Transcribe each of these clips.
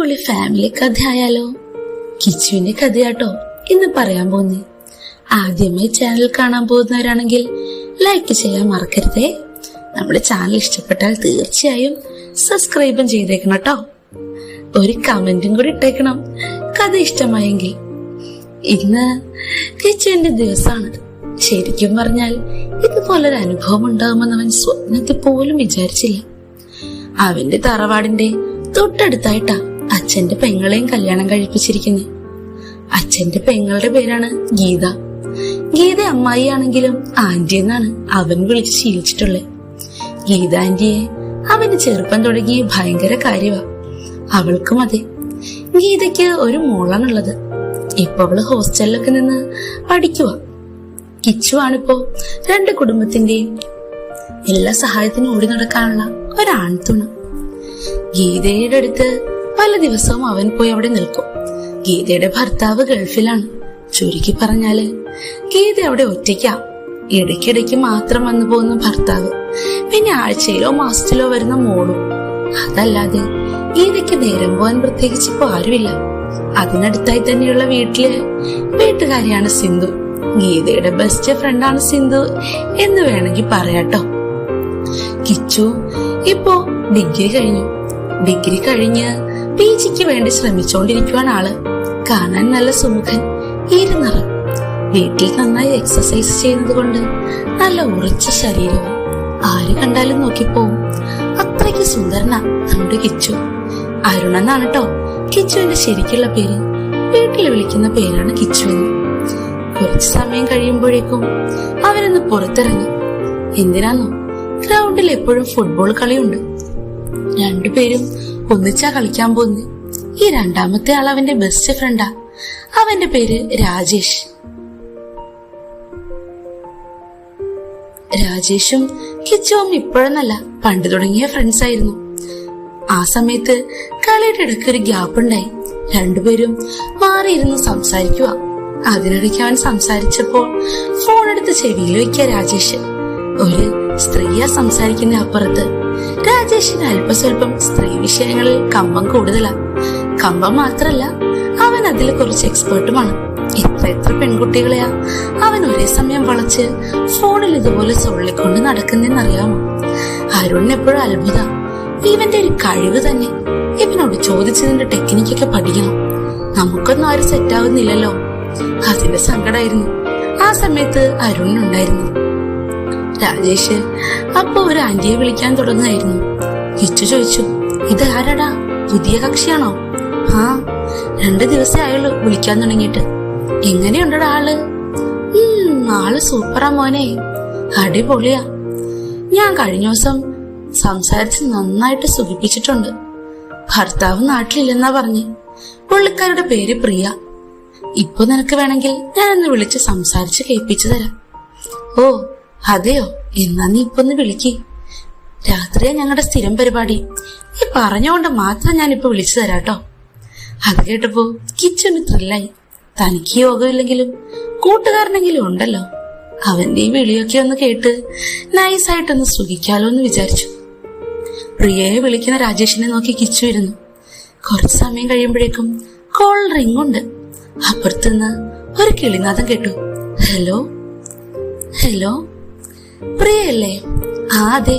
അടിപൊളി ഫാമിലി കഥയായാലോ? കിച്ചുവിന്റെ കഥയാട്ടോ ഇന്ന് പറയാൻ പോകുന്നേ. ആദ്യമായി ചാനൽ കാണാൻ പോകുന്നവരാണെങ്കിൽ ലൈക്ക് ചെയ്യാൻ മറക്കരുതേ. നമ്മുടെ ചാനൽ ഇഷ്ടപ്പെട്ടാൽ തീർച്ചയായും സബ്സ്ക്രൈബും ചെയ്തേക്കണം കേട്ടോ. ഒരു കമന്റും കൂടി ഇട്ടേക്കണം കഥ ഇഷ്ടമായെങ്കിൽ. ഇന്ന് കിച്ചുവിന്റെ ദിവസമാണ്. ശരിക്കും പറഞ്ഞാൽ ഇതുപോലൊരു അനുഭവം ഉണ്ടാകുമെന്ന് അവൻ സ്വപ്നത്തിൽ പോലും വിചാരിച്ചില്ല. അവന്റെ തറവാടിന്റെ തൊട്ടടുത്തായിട്ടാ അച്ഛന്റെ പെങ്ങളെയും കല്യാണം കഴിപ്പിച്ചിരിക്കുന്നത്. അച്ഛന്റെ പെങ്ങളുടെ പേരാണ് ഗീത. ഗീത അമ്മായി ആണെങ്കിലും ആന്റി എന്നാണ് അവൻ വിളിച്ച് ശീലിച്ചിട്ടുള്ളത്. ഗീത ആന്റിയെ അവന് ചെറുപ്പം തുടങ്ങി ഭയങ്കര കാര്യമാ. അവൾക്കും അതെ. ഗീതയ്ക്ക് ഒരു മോളാണുള്ളത്. ഇപ്പൊ അവള് ഹോസ്റ്റലിലൊക്കെ നിന്ന് പഠിക്കുക. കിച്ചുവാണിപ്പോ രണ്ട് കുടുംബത്തിന്റെയും എല്ലാ സഹായത്തിനും ഓടി നടക്കാനുള്ള ഒരാൺതുണ. ഗീതയുടെ അടുത്ത് പല ദിവസവും അവൻ പോയി അവിടെ നിൽക്കും. ഗീതയുടെ ഭർത്താവ് ഗൾഫിലാണ്. ചുരുക്കി പറഞ്ഞാല് ഗീത അവിടെ ഒറ്റയ്ക്കാ. ഇടയ്ക്കിടയ്ക്ക് മാത്രം വന്നു പോകുന്ന ഭർത്താവ്, പിന്നെ ആഴ്ചയിലോ മാസത്തിലോ വരുന്ന മോളും. അതല്ലാതെ ഗീതയ്ക്ക് നേരം പോകാൻ പ്രത്യേകിച്ച് ഇപ്പൊ ആരുമില്ല. അതിനടുത്തായി തന്നെയുള്ള വീട്ടുകാരിയാണ് സിന്ധു. ഗീതയുടെ ബെസ്റ്റ് ഫ്രണ്ടാണ് സിന്ധു എന്ന് വേണമെങ്കിൽ പറയാട്ടോ. കിച്ചു ഇപ്പോ ഡിഗ്രി കഴിഞ്ഞ് PGക്ക് വേണ്ടി ശ്രമിച്ചുകൊണ്ടിരിക്കുവാണ് ആള്. കാണാൻ നല്ല സുമുഖൻ, ഇരുനിറം. വീട്ടിൽ നന്നായി എക്സസൈസ് ചെയ്യുന്നത് കൊണ്ട് നല്ല ഉറച്ച ശരീരവും. ആര് കണ്ടാലും നോക്കിപ്പോവും. അത്രയ്ക്ക് സുന്ദരനാ നമ്മുടെ കിച്ചു. അരുൺ എന്നാണ് കേട്ടോ കിച്ചുവിന്റെ ശരിക്കുള്ള പേര്. വീട്ടിൽ വിളിക്കുന്ന പേരാണ് കിച്ചു എന്ന്. കുറച്ചു സമയം കഴിയുമ്പോഴേക്കും അവരൊന്ന് പുറത്തിറങ്ങി. എന്തിനാന്നോ, ഗ്രൗണ്ടിൽ എപ്പോഴും ഫുട്ബോൾ കളിയുണ്ട്. രണ്ടുപേരും ഒന്നിച്ചാ കളിക്കാൻ പോകുന്നത്. ഈ രണ്ടാമത്തെ ആൾ അവന്റെ ബെസ്റ്റ് ഫ്രണ്ടാ. അവന്റെ പേര് രാജേഷ്. രാജേഷും കിച്ചുവും ഇപ്പോഴെന്നല്ല പണ്ട് തുടങ്ങിയ ഫ്രണ്ട്സ് ആയിരുന്നു. ആ സമയത്ത് കളിയുടെ ഇടയ്ക്ക് ഒരു ഗ്യാപ്പ് ഉണ്ടായി. രണ്ടുപേരും മാറിയിരുന്ന് സംസാരിക്കുക. അതിനിടയ്ക്ക് അവൻ സംസാരിച്ചപ്പോൾ ഫോൺ എടുത്ത് ചെവിയിൽ വെക്കുക രാജേഷ്. ഒരു സ്ത്രീയാ സംസാരിക്കുന്ന അപ്പുറത്ത്. രാജേഷിന് അല്പസ്വല്പം സ്ത്രീ വിഷയങ്ങളിൽ കമ്പം കൂടുതലാ. കമ്പം മാത്രല്ല, അവൻ അതിൽ കുറച്ച് എക്സ്പേർട്ടുമാണ്. എത്ര പെൺകുട്ടികളെയാ അവൻ ഒരേ സമയം വളച്ച് ഫോണിൽ ഇതുപോലെ സൊള്ളിക്കൊണ്ട് നടക്കുന്നറിയാമോ? അരുണിന് എപ്പോഴും അത്ഭുത. ഇവന്റെ ഒരു കഴിവ് തന്നെ. ഇവനോട് ചോദിച്ചതിന്റെ ടെക്നിക്കൊക്കെ പഠിക്കണം. നമുക്കൊന്നും ആരും സെറ്റ് ആവുന്നില്ലല്ലോ. അതിന്റെ സങ്കടമായിരുന്നു ആ സമയത്ത് അരുണിനുണ്ടായിരുന്നു. രാജേഷ് അപ്പൊ ഒരു ആന്റിയെ വിളിക്കാൻ തുടങ്ങായിരുന്നു. കിച്ചു ചോദിച്ചു, ഇത് ആരാടാ, പുതിയ കക്ഷിയാണോ? ആ, 2 ദിവസമേ ആയുള്ളൂ വിളിക്കാൻ തുടങ്ങിയിട്ട്. എങ്ങനെയുണ്ടടാ ആള്? ആള് സൂപ്പറാ മോനെ, അടിപൊളിയാ. ഞാൻ കഴിഞ്ഞ ദിവസം സംസാരിച്ച് നന്നായിട്ട് സുഖിപ്പിച്ചിട്ടുണ്ട്. ഭർത്താവ് നാട്ടിലില്ലെന്നാ പറഞ്ഞ്. പുള്ളിക്കാരുടെ പേര് പ്രിയ. ഇപ്പൊ നിനക്ക് വേണമെങ്കിൽ ഞാനൊന്ന് വിളിച്ച് സംസാരിച്ച് കേൾപ്പിച്ചു തരാം. ഓ അതെയോ, എന്നാ നീ ഇപ്പൊ ഒന്ന് വിളിക്ക്. രാത്രിയാ ഞങ്ങളുടെ സ്ഥിരം പരിപാടി. ഈ പറഞ്ഞുകൊണ്ട് മാത്രം ഞാനിപ്പോ വിളിച്ചു തരാട്ടോ. അത് കേട്ടപ്പോ കിച്ചന് ത്രില്ലായി. തനിക്ക് യോഗമില്ലെങ്കിലും കൂട്ടുകാരനെങ്കിലും ഉണ്ടല്ലോ. അവന്റെ ഈ വിളിയൊക്കെ ഒന്ന് കേട്ട് നൈസായിട്ടൊന്ന് സുഖിക്കാലോ എന്ന് വിചാരിച്ചു. പ്രിയയെ വിളിക്കുന്ന രാജേഷിനെ നോക്കി കിച്ചു ഇരുന്നു. കുറച്ചു സമയം കഴിയുമ്പോഴേക്കും കോൾ റിംഗ് ഉണ്ട്. അപ്പുറത്തുനിന്ന് ഒരു കിളിനാദം കേട്ടു. ഹലോ ഹലോ, പ്രിയല്ലേ? ആ അതെ,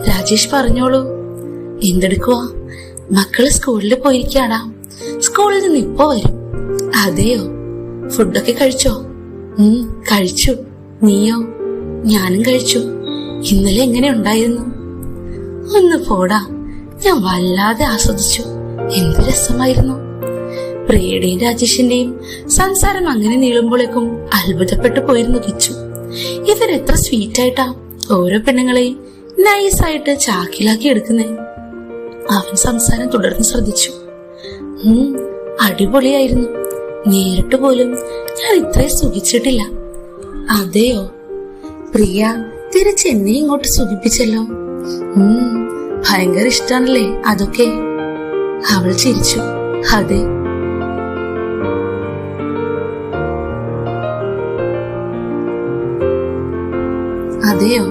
രാജേഷ് പറഞ്ഞോളൂ. എന്തെടുക്കുവാ? മക്കള് സ്കൂളിൽ പോയിരിക്കാടാ. സ്കൂളിൽ നിന്ന് ഇപ്പോ വരും. അതെയോ, ഫുഡൊക്കെ കഴിച്ചോ? കഴിച്ചു. നീയോ? ഞാനും കഴിച്ചു. ഇന്നലെ എങ്ങനെ ഉണ്ടായിരുന്നു? ഒന്ന് പോടാ, ഞാൻ വല്ലാതെ ആസ്വദിച്ചു. എന്ത് രസമായിരുന്നു. പ്രിയയുടെയും രാജേഷിന്റെയും സംസാരം അങ്ങനെ നീളുമ്പോഴേക്കും അത്ഭുതപ്പെട്ടു പോയിരുന്നു കിച്ചു. ഇവരെത്ര സ്വീറ്റായിട്ടാ ഓരോ പെണ്ണുങ്ങളെയും നൈസായിട്ട് ചാക്കിലാക്കി എടുക്കുന്നേ. അവൻ സംസാരം തുടർന്ന് ശ്രദ്ധിച്ചു. അടിപൊളിയായിരുന്നു. നേരിട്ട് പോലും ഞാൻ ഇത്രയും സുഖിച്ചിട്ടില്ല. അതെയോ, പ്രിയ തിരിച്ച് എന്നെ ഇങ്ങോട്ട് സുഖിപ്പിച്ചല്ലോ. ഭയങ്കര ഇഷ്ടാണല്ലേ അതൊക്കെ? അവൾ ചിരിച്ചു. അതെ. അതെയോ?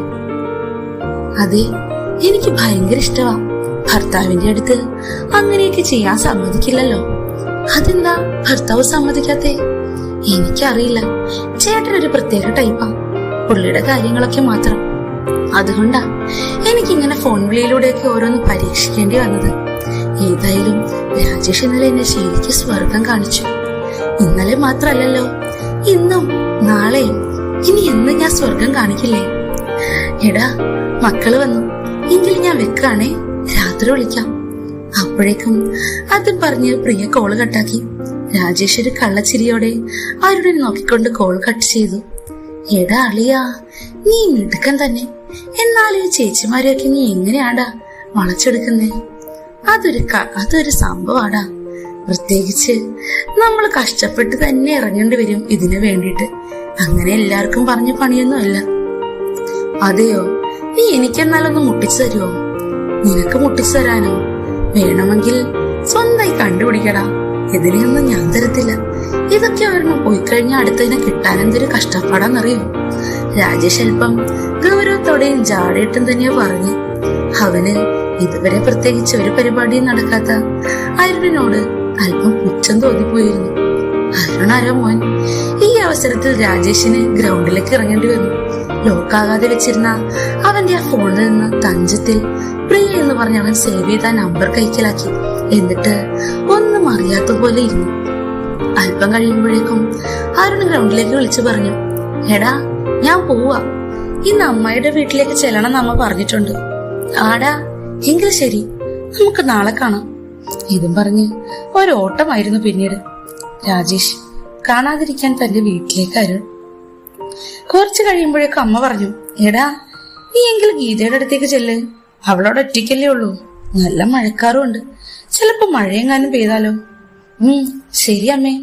അതെ, എനിക്ക് ഭയങ്കര ഇഷ്ടമാ. ഭർത്താവിന്റെ അടുത്ത് അങ്ങനെയൊക്കെ ചെയ്യാൻ സമ്മതിക്കില്ലല്ലോ. അതെന്താ ഭർത്താവ് സമ്മതിക്കാത്തെ? എനിക്കറിയില്ല. ചേട്ടനൊരു പ്രത്യേക ടൈപ്പാ, പുള്ളിയുടെ കാര്യങ്ങളൊക്കെ മാത്രം. അതുകൊണ്ടാ എനിക്കിങ്ങനെ ഫോൺ വിളിയിലൂടെയൊക്കെ ഓരോന്ന് പരീക്ഷിക്കേണ്ടി വന്നത്. ഏതായാലും രാജേഷ് ഇന്നലെ എന്നെ ശരിക്ക് സ്വർഗം കാണിച്ചു. ഇന്നലെ മാത്രല്ലല്ലോ, ഇന്നും നാളെയും ഇനി എന്ന് ഞാൻ സ്വർഗം കാണിക്കില്ലേ? എടാ, മക്കള് വന്നു, എങ്കിൽ ഞാൻ വെക്കാണേ, രാത്രി വിളിക്കാം. അപ്പോഴേക്കും അതും പറഞ്ഞ് പ്രിയ കോള് കട്ടാക്കി. രാജേഷ് ഒരു കള്ളച്ചിരിയോടെ ആരുടെ നോക്കിക്കൊണ്ട് കോൾ കട്ട് ചെയ്തു. എടാ അളിയാ, നീ മിടുക്കൻ തന്നെ. എന്നാലും ചേച്ചിമാരെയൊക്കെ നീ എങ്ങനെയാടാ വളച്ചെടുക്കുന്നേ? അതൊരു സംഭവാടാ. പ്രത്യേകിച്ച് നമ്മൾ കഷ്ടപ്പെട്ട് തന്നെ ഇറങ്ങേണ്ടി വരും ഇതിനു വേണ്ടിട്ട്. അങ്ങനെ എല്ലാവർക്കും പറഞ്ഞ പണിയൊന്നും അല്ല. അതെയോ? നീ എനിക്കെന്നാലൊന്ന് മുട്ടിച്ചു തരുമോ? നിനക്ക് മുട്ടിച്ചു തരാനോ? വേണമെങ്കിൽ സ്വന്തമായി കണ്ടുപിടിക്കടാ. ഇതിനെയൊന്നും ഞാൻ തരത്തില്ല. ഇതൊക്കെ ഒരെണ്ണം പോയി കഴിഞ്ഞാൽ അടുത്തതിനെ കിട്ടാൻ എന്തൊരു കഷ്ടപ്പാടാന്നറിയോ? രാജേഷ് അല്പം ഗൗരവത്തോടെയും ജാടയിട്ടും തന്നെയാ പറഞ്ഞു. അവന് ഇതുവരെ പ്രത്യേകിച്ച് ഒരു പരിപാടിയും നടക്കാത്ത അരുണിനോട് അല്പം പുച്ഛം തോന്നിപ്പോയിരുന്നു. അരുണാരോ മോൻ. ഈ അവസരത്തിൽ രാജേഷിന് ഗ്രൗണ്ടിലേക്ക് ഇറങ്ങേണ്ടി വന്നു. ലോക്കാകാതെ വെച്ചിരുന്ന അവന്റെ ആ ഫോണിൽ നിന്ന് തഞ്ചത്തിൽ പ്രിയ എന്ന് പറഞ്ഞ് അവൻ സേവ് ചെയ്ത നമ്പർ കൈക്കലാക്കി. എന്നിട്ട് ഒന്നും അറിയാത്ത പോലെ ഇരുന്നു. അല്പം കഴിയുമ്പോഴേക്കും അരുൺ ഗ്രൗണ്ടിലേക്ക് വിളിച്ചു പറഞ്ഞു, എടാ ഞാൻ പോവാ, ഇന്ന് അമ്മയുടെ വീട്ടിലേക്ക് ചെല്ലണം എന്ന് അമ്മ പറഞ്ഞിട്ടുണ്ട്. ആടാ, എങ്കിൽ ശരി, നമുക്ക് നാളെ കാണാം. ഇതും പറഞ്ഞ് ഒരോട്ടമായിരുന്നു പിന്നീട്. രാജേഷ് കാണാതിരിക്കാൻ തന്റെ വീട്ടിലേക്ക് അരുൺ. കുറച്ചു കഴിയുമ്പോഴേക്കും അമ്മ പറഞ്ഞു, എടാ നീ എങ്കിൽ ഗീതയുടെ അടുത്തേക്ക് ചെല്ല്, അവളോട് ഒറ്റയ്ക്കല്ലേ ഉള്ളൂ, നല്ല മഴക്കാറും ഉണ്ട്, ചിലപ്പോ മഴയെങ്ങാനും പെയ്താലോ. ശരി അമ്മേ.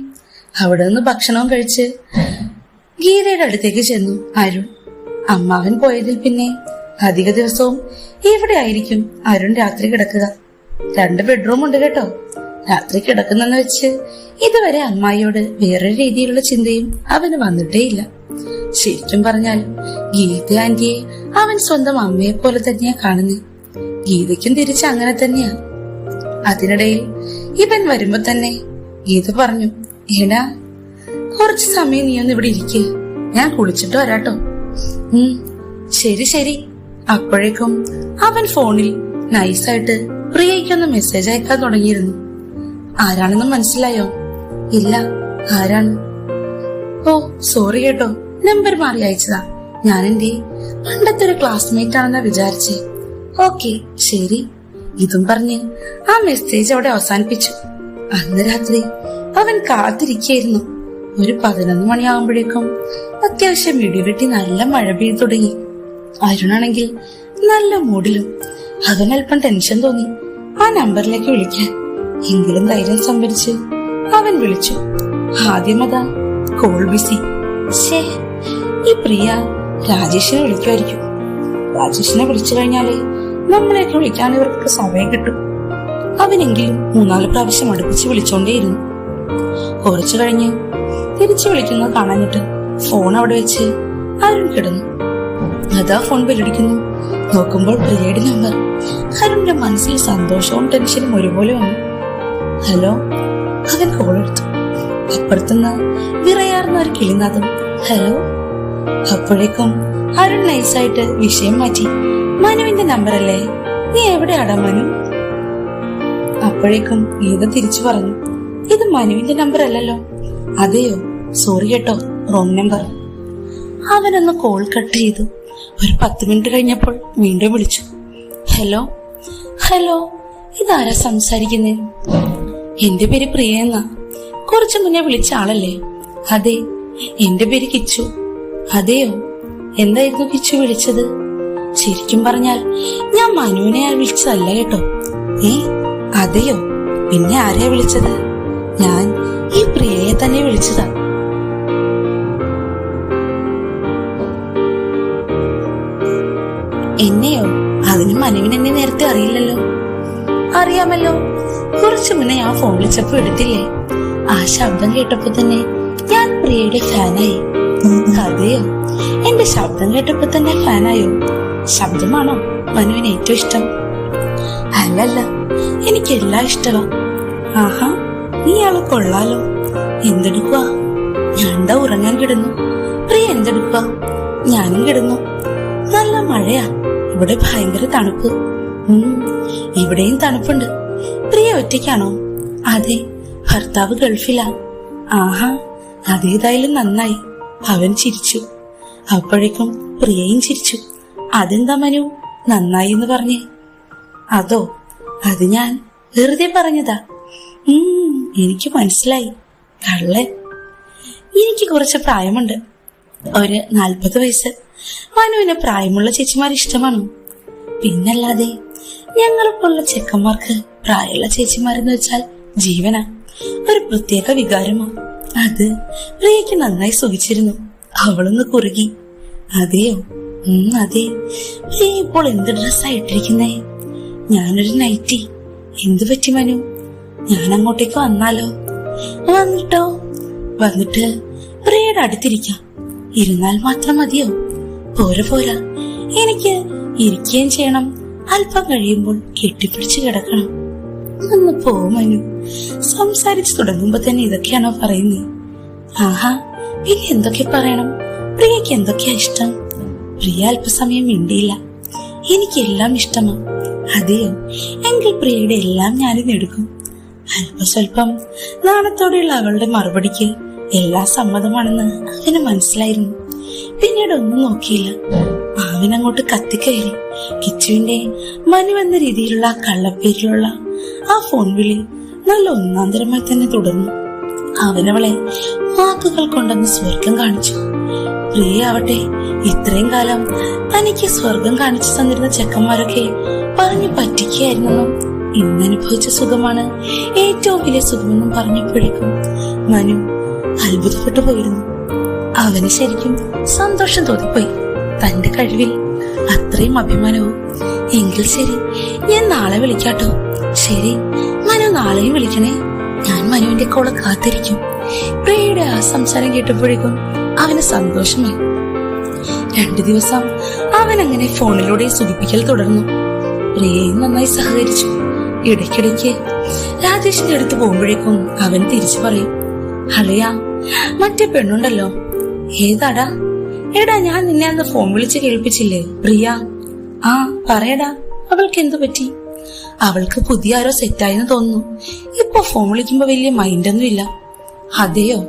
അവിടെ നിന്ന് ഭക്ഷണവും കഴിച്ച് ഗീതയുടെ അടുത്തേക്ക് ചെന്നു അരുൺ. അമ്മാവൻ പോയതിൽ പിന്നെ അധിക ദിവസവും ഇവിടെ ആയിരിക്കും അരുൺ രാത്രി കിടക്കുക. 2 ബെഡ്റൂം ഉണ്ട് കേട്ടോ. രാത്രി കിടക്കുന്നെന്ന് വെച്ച് ഇതുവരെ അമ്മായിയോട് വേറൊരു രീതിയിലുള്ള ചിന്തയും അവന് വന്നിട്ടേയില്ല. ശരിക്കും പറഞ്ഞാൽ ഗീത ആന്റിയെ അവൻ സ്വന്തം അമ്മയെ പോലെ തന്നെയാ കാണുന്നത്. ഗീതയ്ക്കും തിരിച്ച് അങ്ങനെ തന്നെയാ. അതിനിടയിൽ ഇവൻ വരുമ്പോ തന്നെ ഗീത പറഞ്ഞു, എടാ കുറച്ചു സമയം നീ ഒന്ന് ഇവിടെ ഇരിക്കുക, ഞാൻ കുളിച്ചിട്ട് വരാട്ടോ. ശരി ശരി. അപ്പോഴേക്കും അവൻ ഫോണിൽ നൈസായിട്ട് പ്രിയയ്ക്കൊന്ന് മെസ്സേജ് അയക്കാൻ തുടങ്ങിയിരുന്നു. ആരാണെന്ന് മനസ്സിലായോ? ഇല്ല, ആരാണ്? ഓ സോറി കേട്ടോ, നമ്പർ മാറി അയച്ചതാ. ഞാൻ എന്റെ പണ്ടത്തെ ഒരു ക്ലാസ്മേറ്റ് ആണെന്നാ വിചാരിച്ചേ. ഓക്കെ ശരി. ഇതും പറഞ്ഞ് ആ മെസ്സേജ് അവിടെ അവസാനിപ്പിച്ചു. അന്ന് രാത്രി അവൻ കാത്തിരിക്കായിരുന്നു. ഒരു 11 മണിയാകുമ്പോഴേക്കും അത്യാവശ്യം ഇടിവെട്ടി നല്ല മഴ പെയ്തു തുടങ്ങി. അരുണാണെങ്കിൽ നല്ല മൂഡിലും. അവനല്പം ടെൻഷൻ തോന്നി ആ നമ്പറിലേക്ക് വിളിക്കാൻ. എങ്കിലും ധൈര്യം സംഭരിച്ച് അവൻ വിളിച്ചു. ആദ്യം അതാ കോൾ ബിസി. ഈ പ്രിയ രാജേഷിനെ വിളിക്കുമായിരിക്കും. രാജേഷിനെ വിളിച്ചു കഴിഞ്ഞാലേ നമ്മളെയൊക്കെ വിളിക്കാൻ ഇവർക്ക് സമയം കിട്ടും. അവനെങ്കിലും 3-4 പ്രാവശ്യം അടുപ്പിച്ച് വിളിച്ചോണ്ടേയിരുന്നു. കുറച്ചു കഴിഞ്ഞ് തിരിച്ചു വിളിക്കുന്നത് കാണാനിട്ട് ഫോൺ അവിടെ വെച്ച് അരുൺ കിടന്നു. അതാ ഫോൺ ബെല്ലടിക്കുന്നു. നോക്കുമ്പോൾ പ്രിയയുടെ നമ്പർ. അരുണിന്റെ മനസ്സിൽ സന്തോഷവും ടെൻഷനും ഒരുപോലെ വന്നു. ഹലോ. അവൻ കോൾ എടുത്തു. അപ്പുറത്തുനിന്ന് വിറയാർന്ന ഒരു കിളിനാദം. ഹലോ. അപ്പോഴേക്കും അരുൺ നൈസായിട്ട് വിഷയം മാറ്റി. മനുവിന്റെ നമ്പർ അല്ലേ? നീ എവിടെയാടാ മനു? അപ്പോഴേക്കും ഗീത തിരിച്ചു പറഞ്ഞു, ഇത് മനുവിന്റെ നമ്പർ അല്ലല്ലോ. അതെയോ? സോറി കേട്ടോ, റോങ് നമ്പർ. അവനൊന്ന് കോൾ കട്ട് ചെയ്തു. ഒരു 10 മിനിറ്റ് കഴിഞ്ഞപ്പോൾ വീണ്ടും വിളിച്ചു. ഹലോ. ഹലോ, ഇതാരാ സംസാരിക്കുന്നേ? എന്റെ പേര് പ്രിയ എന്നാ. കുറച്ചു മുന്നേ വിളിച്ച ആളല്ലേ? അതെ, എന്റെ പേര് കിച്ചു. അതെയോ? എന്തായിരുന്നു കിച്ചു വിളിച്ചത്? ശരിക്കും പറഞ്ഞാൽ ഞാൻ മനുവിനെ വിളിച്ചതല്ല കേട്ടോ. അതെയോ? പിന്നെ ആരെയാ വിളിച്ചത്? ഞാൻ ഈ പ്രിയയെ തന്നെ വിളിച്ചതാ. എന്നെയോ? അതിന് മനുവിന് എന്നെ നേരത്തെ അറിയില്ലല്ലോ. അറിയാമല്ലോ, കുറച്ചു മുന്നേ ഞാൻ ഫോൺ വിളിച്ചപ്പോ എടുത്തില്ലേ? ആ ശബ്ദം കേട്ടപ്പോ തന്നെ ഞാൻ പ്രിയയുടെ ഫാനായി. അതെയോ? എന്റെ ശബ്ദം കേട്ടപ്പോ തന്നെ ഫാനായോ? ശബ്ദമാണോ മനുവിന് ഏറ്റവും ഇഷ്ടം? അല്ലല്ല, എനിക്കെല്ലാം ഇഷ്ടമാ. ആഹാ, നീ ആള് കൊള്ളാലോ. എന്തെടുക്കുക? ഞാൻ ഉറങ്ങാൻ കിടന്നു. പ്രിയ എന്തെടുക്കുക? ഞാനും കിടന്നു. നല്ല മഴയാ, ഇവിടെ ഭയങ്കര തണുപ്പ്. ഇവിടെയും തണുപ്പുണ്ട്. പ്രിയ ഒറ്റയ്ക്കാണോ? അതെ, ഭർത്താവ് ഗൾഫിലാ. ആഹാ, അതേതായാലും നന്നായി. അവൻ ചിരിച്ചു. അപ്പോഴേക്കും പ്രിയയും ചിരിച്ചു. അതെന്താ മനു നന്നായി എന്ന് പറഞ്ഞേ? അതോ, അത് ഞാൻ വെറുതെ പറഞ്ഞതാ. എനിക്ക് മനസ്സിലായി. കള്ളൻ. എനിക്ക് കുറച്ച് പ്രായമുണ്ട്, ഒരു 40 വയസ്സ്. മനുവിന് പ്രായമുള്ള ചേച്ചിമാർ ഇഷ്ടമാണോ? പിന്നല്ലാതെ. ഞങ്ങളെപ്പോലുള്ള ചെക്കന്മാർക്ക് പ്രായമുള്ള ചേച്ചിമാരെന്ന് വെച്ചാൽ ജീവനാ, ഒരു പ്രത്യേക വികാരമാ. അത് പ്രിയയ്ക്ക് നന്നായി സുഖിച്ചിരുന്നു. അവളൊന്ന് കുറുകി. അതെയോ? അതെ. പ്രിയ ഇപ്പോൾ എന്ത് ഡ്രസ്സായിട്ടിരിക്കുന്നേ? ഞാനൊരു നൈറ്റി. എന്തു പറ്റി മനു? ഞാൻ അങ്ങോട്ടേക്ക് വന്നാലോ? വന്നിട്ടോ? വന്നിട്ട് പ്രിയയുടെ അടുത്തിരിക്കാം. ഇരുന്നാൽ മാത്രം മതിയോ? പോരാ, എനിക്ക് ഇരിക്കുകയും ചെയ്യണം. അല്പം കഴിയുമ്പോൾ കെട്ടിപ്പിടിച്ച് കിടക്കണം. ഒന്ന് പോ മനു. സംസാരിച്ചു തുടങ്ങുമ്പോ തന്നെ ഇതൊക്കെയാണോ പറയുന്നേ? ആഹാ, പിന്നെ എന്തൊക്കെ പറയണം? പ്രിയക്ക് എന്തൊക്കെയാ ഇഷ്ടം? പ്രിയ അല്പസമയം മിണ്ടിയില്ല. എനിക്കെല്ലാം ഇഷ്ടമാ. അതെയോ? എങ്കിൽ പ്രിയയുടെ എല്ലാം ഞാനും എടുക്കും. അല്പസ്വല്പം നാണത്തോടെയുള്ള അവളുടെ മറുപടിക്ക് എല്ലാം സമ്മതമാണെന്ന് അവന് മനസ്സിലായിരുന്നു. പിന്നീട് ഒന്നും നോക്കിയില്ല. അവനങ്ങോട്ട് കത്തിക്കയറി. കിച്ചുവിന്റെ മനു എന്ന രീതിയിലുള്ള കള്ളപ്പേരിലുള്ള ആ ഫോൺ വിളി നല്ല ഒന്നാന്തരമായി തന്നെ തുടർന്നു. അവനവളെ വാക്കുകൾ കൊണ്ടൊന്ന് സ്വർഗം കാണിച്ചു. പ്രിയ ആവട്ടെ, ഇത്രയും കാലം തനിക്ക് സ്വർഗം കാണിച്ചു തന്നിരുന്ന ചെക്കന്മാരൊക്കെ പറഞ്ഞു പറ്റിക്കുകയായിരുന്നെന്നും ഇന്നനുഭവിച്ച സുഖമാണ് ഏറ്റവും വലിയ സുഖമെന്നും പറഞ്ഞപ്പോഴേക്കും മനു അത്ഭുതപ്പെട്ടു പോയിരുന്നു. അവന് ശരിക്കും സന്തോഷം തോന്നിപ്പോയി. തന്റെ കഴിവിൽ അത്രയും അഭിമാനവും. എങ്കിൽ ശരി, ഞാൻ നാളെ വിളിക്കാട്ടോ. ശരി മനു, നാളെയും വിളിക്കണേ. ഞാൻ മനുവിന്റെ കോള് കാത്തിരിക്കും. പ്രിയയുടെ ആ സംസാരം കേട്ടപ്പോഴേക്കും അവന് സന്തോഷമായി. 2 ദിവസം അവൻ അങ്ങനെ ഫോണിലൂടെ സുഖിപ്പിക്കൽ തുടർന്നു. പ്രിയയും നന്നായി സഹകരിച്ചു. ഇടയ്ക്കിടയ്ക്ക് രാജേഷിന്റെ അടുത്ത് പോകുമ്പോഴേക്കും അവൻ തിരിച്ചു പറയും, അളിയാ, മറ്റേ പെണ്ണുണ്ടല്ലോ. ഏതാടാ? എടാ, ഞാൻ നിന്നെ അന്ന് ഫോൺ വിളിച്ച് കേൾപ്പിച്ചില്ലേ പ്രിയ? ആ പറയടാ, അവൾക്ക് എന്തു പറ്റി? അവൾക്ക് പുതിയ ആരോ സെറ്റായെന്ന് തോന്നുന്നു. ഇപ്പൊ ഫോൺ വിളിക്കുമ്പോ വലിയ മൈൻഡൊന്നും ഇല്ല. അതെയോ?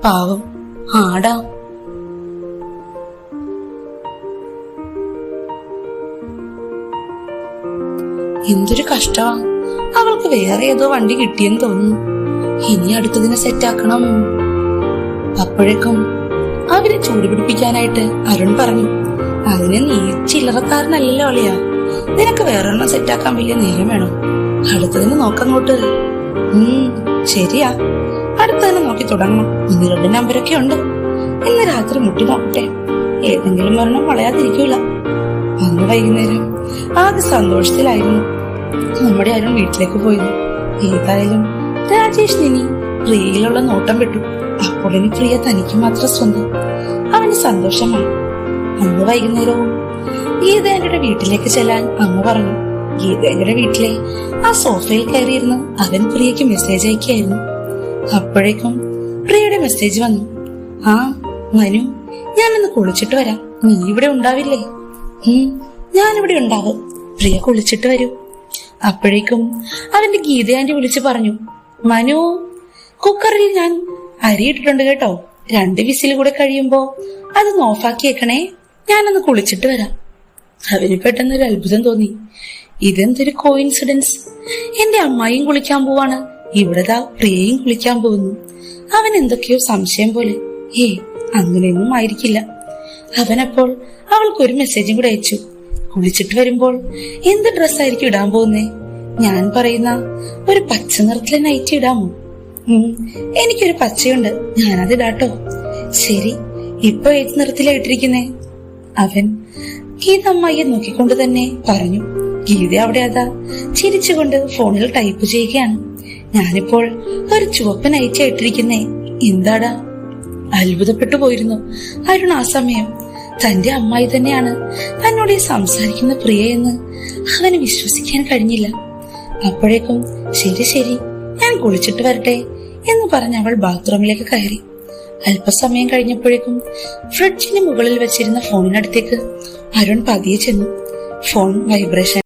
പാവം. ആടാ. എന്തൊരു കഷ്ടമാ. അവൾക്ക് വേറെ ഏതോ വണ്ടി കിട്ടിയെന്ന് തോന്നുന്നു. ഇനി അടുത്തതിനെ സെറ്റാക്കണം. അപ്പോഴേക്കും അവരെ ചൂടുപിടിപ്പിക്കാനായിട്ട് അരുൺ പറഞ്ഞു, അതിന് നീ ചില്ലറക്കാരനല്ലല്ലോ അളിയാ. നിനക്ക് വേറൊരെണ്ണം സെറ്റാക്കാൻ വലിയ നേരം വേണോ? അടുത്തതിന് നോക്കങ്ങോട്ട്. ശരിയാ, അടുത്തതിനെ നോക്കി തുടങ്ങണം. 1-2 നമ്പരൊക്കെ ഉണ്ട്. ഇന്ന് രാത്രി മുട്ടി നോക്കട്ടെ. ഏതെങ്കിലും ഒരെണ്ണം വളയാതിരിക്കൂല. അന്ന് വൈകുന്നേരം ആകെ സന്തോഷത്തിലായിരുന്നു. നമ്മുടെ അരുൺ വീട്ടിലേക്ക് പോയിരുന്നു. ഏതായാലും രാജേഷ് ഇനി പ്രിയയിലുള്ള നോട്ടം വിട്ടു. അപ്പോൾ ഇനി പ്രിയ തനിക്ക് മാത്രം സ്വന്തം. അവന് സന്തോഷമായി. അന്ന് വൈകുന്നേരവും ഗീതേന്റെ വീട്ടിലേക്ക് ചെല്ലാൻ അമ്മ പറഞ്ഞു. ഗീതേന്റെ വീട്ടിലെ ആ സോഫയിൽ കയറിയിരുന്ന് അവൻ പ്രിയക്ക് മെസ്സേജ് അയക്കായിരുന്നു. അപ്പോഴേക്കും പ്രിയയുടെ മെസ്സേജ് വന്നു. ആ മനു, ഞാനൊന്ന് കുളിച്ചിട്ട് വരാം. നീ ഇവിടെ ഉണ്ടാവില്ലേ? ഞാനിവിടെ ഉണ്ടാവും. പ്രിയ കുളിച്ചിട്ട് വരൂ. അപ്പോഴേക്കും അവന്റെ ഗീതയാന്റി വിളിച്ചു പറഞ്ഞു, മനു, കുക്കറിൽ ഞാൻ അരിയിട്ടിട്ടുണ്ട് കേട്ടോ. 2 വിസിൽ കൂടെ കഴിയുമ്പോ അതൊന്ന് ഓഫാക്കി വെക്കണേ. ഞാനൊന്ന് കുളിച്ചിട്ട് വരാം. അവന് പെട്ടെന്നൊരു അത്ഭുതം തോന്നി. ഇതെന്തൊരു കോയിൻസിഡൻസ്. എന്റെ അമ്മായിയും കുളിക്കാൻ പോവാണ്, ഇവിടെതാ പ്രിയയും കുളിക്കാൻ പോകുന്നു. അവൻ എന്തൊക്കെയോ സംശയം പോലെ. അങ്ങനെയൊന്നും ആയിരിക്കില്ല. അവനപ്പോൾ അവൾക്കൊരു മെസ്സേജും കൂടെ അയച്ചു. കുളിച്ചിട്ട് വരുമ്പോൾ എന്ത് ഡ്രസ്സായിരിക്കും ഇടാൻ പോകുന്നേ? ഞാൻ പറയുന്ന ഒരു പച്ച നിറത്തിലെ നൈറ്റി ഇടാമോ? എനിക്കൊരു പച്ചയുണ്ട്, ഞാനത് ഇടാട്ടോ. ശരി, ഇപ്പൊ ഏത് നിറത്തിലാ ഇട്ടിരിക്കുന്നേ? അവൻ ഗീത അമ്മായിയെ നോക്കിക്കൊണ്ട് തന്നെ പറഞ്ഞു. ഗീത അവിടെ അതാ ചിരിച്ചുകൊണ്ട് ഫോണിൽ ടൈപ്പ് ചെയ്യുകയാണ്. ഞാനിപ്പോൾ ഒരു ചുവപ്പ് നൈറ്റി ഇട്ടിരിക്കുന്നേ. എന്താടാ? അത്ഭുതപ്പെട്ടു പോയിരുന്നു അരുൺ ആ സമയം. തന്റെ അമ്മായി തന്നെയാണ് തന്നോട് ഈ സംസാരിക്കുന്ന പ്രിയയെന്ന് അവന് വിശ്വസിക്കാൻ കഴിഞ്ഞില്ല. അപ്പോഴേക്കും ശരി ശരി, ഞാൻ കുളിച്ചിട്ട് വരട്ടെ എന്ന് പറഞ്ഞ് അവൾ ബാത്റൂമിലേക്ക് കയറി. അല്പസമയം കഴിഞ്ഞപ്പോഴേക്കും ഫ്രിഡ്ജിന് മുകളിൽ വെച്ചിരുന്ന ഫോണിനടുത്തേക്ക് അരുൺ പതിയെ ചെന്നു. Phone vibration